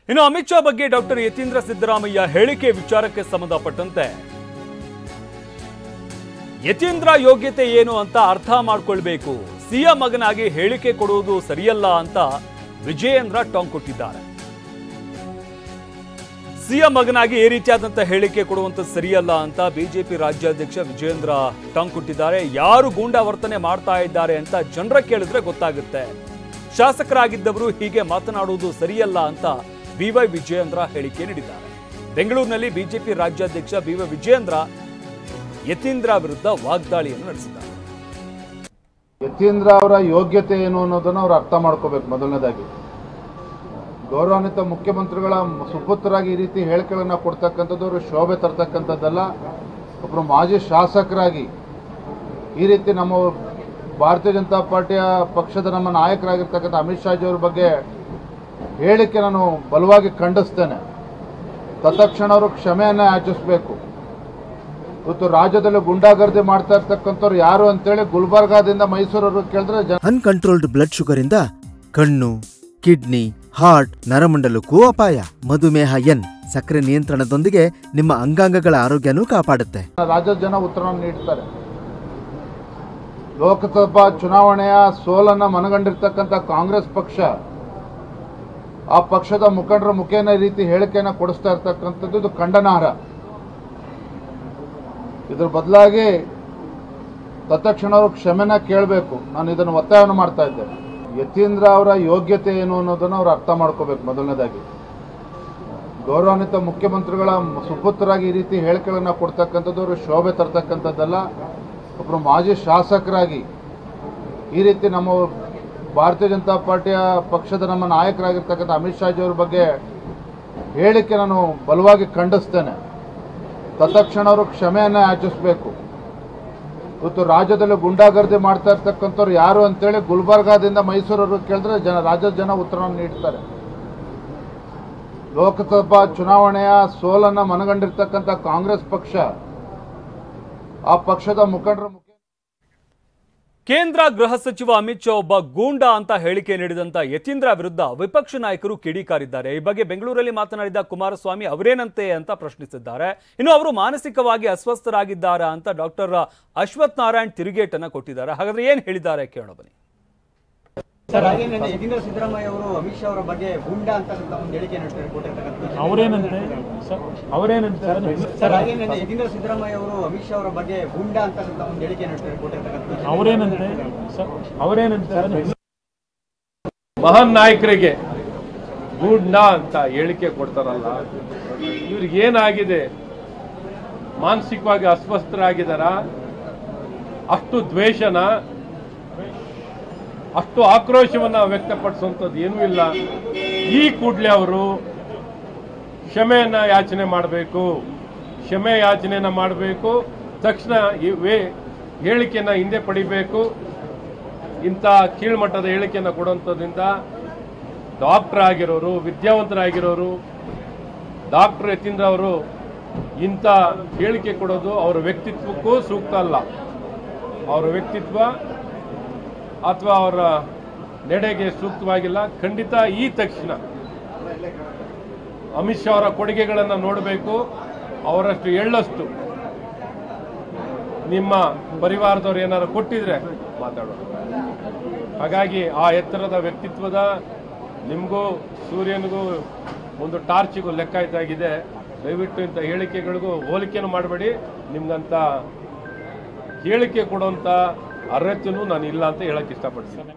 ಇನ್ನು ಅಮಿತ್ ಶಾ ಬಗ್ಗೆ ಡಾಕ್ಟರ್ ಯತೀಂದ್ರ ಸಿದ್ದರಾಮಯ್ಯ ಹೇಳಿಕೆ ವಿಚಾರಕ್ಕೆ ಸಂಬಂಧಪಟ್ಟಂತೆ ಯತೀಂದ್ರ ಯೋಗ್ಯತೆ ಏನು ಅಂತ ಅರ್ಥ ಮಾಡಿಕೊಳ್ಳಬೇಕು, ಸಿಎಂ ಮಗನಾಗಿ ಹೇಳಿಕೆ ಕೊಡುವುದು ಸರಿಯಲ್ಲ ಅಂತ ವಿಜಯೇಂದ್ರ ಟಾಂಗ್ ಕೊಟ್ಟಿದ್ದಾರೆ. ಸಿಎಂ ಮಗನಾಗಿ ಈ ರೀತಿಯಾದಂತ ಹೇಳಿಕೆ ಕೊಡುವಂತ ಸರಿಯಲ್ಲ ಅಂತ ಬಿಜೆಪಿ ರಾಜ್ಯಾಧ್ಯಕ್ಷ ವಿಜಯೇಂದ್ರ ಟಾಂಗ್ ಕೊಟ್ಟಿದ್ದಾರೆ. ಯಾರು ಗೂಂಡಾ ವರ್ತನೆ ಮಾಡ್ತಾ ಇದ್ದಾರೆ ಅಂತ ಜನರ ಕೇಳಿದ್ರೆ ಗೊತ್ತಾಗುತ್ತೆ. ಶಾಸಕರಾಗಿದ್ದವರು ಹೀಗೆ ಮಾತನಾಡುವುದು ಸರಿಯಲ್ಲ ಅಂತ ಬಿವೈ ವಿಜಯೇಂದ್ರ ಹೇಳಿಕೆ ನೀಡಿದ್ದಾರೆ. ಬೆಂಗಳೂರಿನಲ್ಲಿ ಬಿಜೆಪಿ ರಾಜ್ಯಾಧ್ಯಕ್ಷ ಬಿವೈ ವಿಜಯೇಂದ್ರ ಯತೀಂದ್ರ ವಿರುದ್ಧ ವಾಗ್ದಾಳಿಯನ್ನು ನಡೆಸಿದ್ದಾರೆ. ಯತೀಂದ್ರ ಅವರ ಯೋಗ್ಯತೆ ಏನು ಅನ್ನೋದನ್ನು ಅವರು ಅರ್ಥ ಮಾಡ್ಕೋಬೇಕು. ಮೊದಲನೇದಾಗಿ ಗೌರವಾನ್ವಿತ ಮುಖ್ಯಮಂತ್ರಿಗಳ ಸುಪುತ್ರರಾಗಿ ಈ ರೀತಿ ಹೇಳಿಕೆಗಳನ್ನು ಕೊಡ್ತಕ್ಕಂಥದ್ದು ಅವರು ಶೋಭೆ ತರ್ತಕ್ಕಂಥದ್ದಲ್ಲ. ಒಬ್ಬರು ಮಾಜಿ ಶಾಸಕರಾಗಿ ಈ ರೀತಿ ನಮ್ಮ ಭಾರತೀಯ ಜನತಾ ಪಾರ್ಟಿಯ ಪಕ್ಷದ ನಮ್ಮ ನಾಯಕರಾಗಿರ್ತಕ್ಕಂಥ ಅಮಿತ್ ಶಾಜಿಯವ್ರ ಬಗ್ಗೆ ಹೇಳಿಕೆ ನಾನು ಬಲವಾಗಿ ಖಂಡಿಸ್ತೇನೆ. ತತ್ಕ್ಷಣ ಅವರು ಕ್ಷಮೆಯನ್ನು ಯಾಚಿಸಬೇಕು. ಇವತ್ತು ರಾಜ್ಯದಲ್ಲಿ ಗುಂಡಾಗರ್ದಿ ಮಾಡ್ತಾ ಇರ್ತಕ್ಕಂಥವ್ರು ಯಾರು ಅಂತೇಳಿ ಗುಲ್ಬರ್ಗಾದಿಂದ ಮೈಸೂರವರು ಕೇಳಿದ್ರೆ ಅನ್ಕಂಟ್ರೋಲ್ಡ್ ಬ್ಲಡ್ ಶುಗರ್ ಇಂದ ಕಣ್ಣು, ಕಿಡ್ನಿ, ಹಾರ್ಟ್, ನರಮಂಡಲಕ್ಕೂ ಅಪಾಯ. ಮಧುಮೇಹ ಎನ್ ಸಕ್ಕರೆ ನಿಯಂತ್ರಣದೊಂದಿಗೆ ನಿಮ್ಮ ಅಂಗಾಂಗಗಳ ಆರೋಗ್ಯನೂ ಕಾಪಾಡುತ್ತೆ. ರಾಜ್ಯದ ಜನ ಉತ್ತರವನ್ನು ನೀಡ್ತಾರೆ. ಲೋಕಸಭಾ ಚುನಾವಣೆಯ ಸೋಲನ್ನ ಮನಗಂಡಿರ್ತಕ್ಕಂಥ ಕಾಂಗ್ರೆಸ್ ಪಕ್ಷ ಆ ಪಕ್ಷದ ಮುಖಂಡರ ಮುಖೇನ ಈ ರೀತಿ ಹೇಳಿಕೆಯನ್ನು ಕೊಡಿಸ್ತಾ ಇರ್ತಕ್ಕಂಥದ್ದು ಇದು ಖಂಡನಾರ್ಹ. ಇದ್ರ ಬದಲಾಗಿ ತತ್ಕ್ಷಣ ಅವರು ಕ್ಷಮೆನ ಕೇಳಬೇಕು. ನಾನು ಇದನ್ನು ಒತ್ತಾಯವನ್ನು ಮಾಡ್ತಾ ಇದ್ದೇನೆ. ಯತೀಂದ್ರ ಅವರ ಯೋಗ್ಯತೆ ಏನು ಅನ್ನೋದನ್ನು ಅವರು ಅರ್ಥ ಮಾಡ್ಕೋಬೇಕು. ಮೊದಲನೇದಾಗಿ ಗೌರವಾನ್ವಿತ ಮುಖ್ಯಮಂತ್ರಿಗಳ ಸುಪುತ್ರರಾಗಿ ಈ ರೀತಿ ಹೇಳಿಕೆಗಳನ್ನು ಕೊಡ್ತಕ್ಕಂಥದ್ದು ಅವರು ಶೋಭೆ ತರ್ತಕ್ಕಂಥದ್ದಲ್ಲ. ಒಬ್ಬರು ಮಾಜಿ ಶಾಸಕರಾಗಿ ಈ ರೀತಿ ನಮ್ಮ ಭಾರತೀಯ ಜನತಾ ಪಾರ್ಟಿಯ ಪಕ್ಷದ ನಮ್ಮ ನಾಯಕರಾಗಿರ್ತಕ್ಕಂಥ ಅಮಿತ್ ಶಾಜಿಯವ್ರ ಬಗ್ಗೆ ಹೇಳಿಕೆ ನಾನು ಬಲವಾಗಿ ಖಂಡಿಸ್ತೇನೆ. ತತ್ಕ್ಷಣ ಅವರು ಕ್ಷಮೆಯನ್ನು ಯಾಚಿಸಬೇಕು. ಇವತ್ತು ರಾಜ್ಯದಲ್ಲಿ ಗುಂಡಾಗರ್ದಿ ಮಾಡ್ತಾ ಇರ್ತಕ್ಕಂಥವ್ರು ಯಾರು ಅಂತೇಳಿ ಗುಲ್ಬರ್ಗಾದಿಂದ ಮೈಸೂರವರು ಕೇಳಿದ್ರೆ ರಾಜ್ಯದ ಜನ ಉತ್ತರವನ್ನು ನೀಡ್ತಾರೆ. ಲೋಕಸಭಾ ಚುನಾವಣೆಯ ಸೋಲನ್ನ ಮನಗಂಡಿರ್ತಕ್ಕಂಥ ಕಾಂಗ್ರೆಸ್ ಪಕ್ಷ ಆ ಪಕ್ಷದ ಮುಖಂಡರ ಕೇಂದ್ರ ಗೃಹ ಸಚಿವ ಅಮಿತ್ ಶಾ ಒಬ್ಬ ಗೂಂಡಾ ಅಂತ ಹೇಳಿಕೆ ನೀಡಿದಂತ ಯತೀಂದ್ರ ವಿರುದ್ಧ ವಿಪಕ್ಷ ನಾಯಕರು ಕಿಡಿಕಾರಿದ್ದಾರೆ. ಈ ಬಗ್ಗೆ ಬೆಂಗಳೂರಲ್ಲಿ ಮಾತನಾಡಿದ ಕುಮಾರಸ್ವಾಮಿ ಅವರೇನಂತೆ ಅಂತ ಪ್ರಶ್ನಿಸಿದ್ದಾರೆ. ಇನ್ನು ಅವರು ಮಾನಸಿಕವಾಗಿ ಅಸ್ವಸ್ಥರಾಗಿದ್ದಾರಾ ಅಂತ ಡಾಕ್ಟರ್ ಅಶ್ವಥ್ ನಾರಾಯಣ್ ತಿರುಗೇಟನ್ನು ಕೊಟ್ಟಿದ್ದಾರೆ. ಹಾಗಾದ್ರೆ ಏನ್ ಹೇಳಿದ್ದಾರೆ ಕೇಳೋಣ ಬನ್ನಿ. ಸರ್, ಯತೀಂದ್ರ ಸಿದ್ದರಾಮಯ್ಯ ಅವರು ಅಮಿತ್ ಶಾ ಅವರ ಬಗ್ಗೆ ಗೂಂಡಾ ಅಂತ ಹೇಳಿಕೆ ಕೊಟ್ಟಿರ್ತಕ್ಕಂಥ ಅವರೇನಂತೆ ಸರ್, ಯತೀಂದ್ರ ಸಿದ್ದರಾಮಯ್ಯ ಅವರು ಅಮಿತ್ ಶಾ ಅವರ ಬಗ್ಗೆ ಗೂಂಡಾ ಅಂತ ಹೇಳಿಕೆ ಕೊಟ್ಟಿರ್ತಕ್ಕಂಥ ಅವರೇನಂತೆ ಮಹಾನ್ ನಾಯಕರಿಗೆ ಗೂಂಡಾ ಅಂತ ಹೇಳಿಕೆ ಕೊಡ್ತಾರಲ್ಲ, ಇವ್ರಿಗೇನಾಗಿದೆ? ಮಾನಸಿಕವಾಗಿ ಅಸ್ವಸ್ಥರಾಗಿದ್ದಾರಾ? ಅಷ್ಟು ದ್ವೇಷನ, ಅಷ್ಟು ಆಕ್ರೋಶವನ್ನ ವ್ಯಕ್ತಪಡಿಸುವಂಥದ್ದು ಏನೂ ಇಲ್ಲ. ಈ ಕೂಡಲೇ ಅವರು ಕ್ಷಮೆಯನ್ನ ಯಾಚನೆ ಮಾಡಬೇಕು. ಕ್ಷಮೆ ಯಾಚನೆಯನ್ನ ಮಾಡಬೇಕು. ತಕ್ಷಣ ಹೇಳಿಕೆಯನ್ನ ಹಿಂದೆ ಪಡಿಬೇಕು. ಇಂಥ ಕೀಳ್ಮಟ್ಟದ ಹೇಳಿಕೆಯನ್ನ ಕೊಡುವಂಥದ್ರಿಂದ ಡಾಕ್ಟರ್ ಆಗಿರೋರು, ವಿದ್ಯಾವಂತರಾಗಿರೋರು ಡಾಕ್ಟರ್ ಯತೀಂದ್ರ ಅವರು ಇಂಥ ಹೇಳಿಕೆ ಕೊಡೋದು ಅವರ ವ್ಯಕ್ತಿತ್ವಕ್ಕೂ ಸೂಕ್ತ ಅಲ್ಲ. ಅವರ ವ್ಯಕ್ತಿತ್ವ ಅಥವಾ ಅವರ ನಡೆಗೆ ಸೂಕ್ತವಾಗಿಲ್ಲ. ಖಂಡಿತ ಈ ತಕ್ಷಣ ಅಮಿತ್ ಶಾ ಅವರ ಕೊಡುಗೆಗಳನ್ನು ನೋಡಬೇಕು. ಅವರಷ್ಟು ಎಳ್ಳಷ್ಟು ನಿಮ್ಮ ಪರಿವಾರದವರು ಏನಾದ್ರು ಕೊಟ್ಟಿದ್ರೆ ಮಾತಾಡೋಣ. ಹಾಗಾಗಿ ಆ ಎತ್ತರದ ವ್ಯಕ್ತಿತ್ವದ ನಿಮಗೂ ಸೂರ್ಯನಿಗೂ ಒಂದು ಟಾರ್ಚಿಗೂ ಲೆಕ್ಕ ಇದ್ದಾಗಿದೆ. ದಯವಿಟ್ಟು ಇಂಥ ಹೇಳಿಕೆಗಳಿಗೂ ಹೋಲಿಕೆಯನ್ನು ಮಾಡಬೇಡಿ. ನಿಮ್ಗಂತ ಹೇಳಿಕೆ ಕೊಡುವಂಥ ಅರ್ಹತೆಯೂ ನಾನು ಇಲ್ಲ ಅಂತ ಹೇಳಕ್ಕೆ ಇಷ್ಟಪಡ್ತೀನಿ.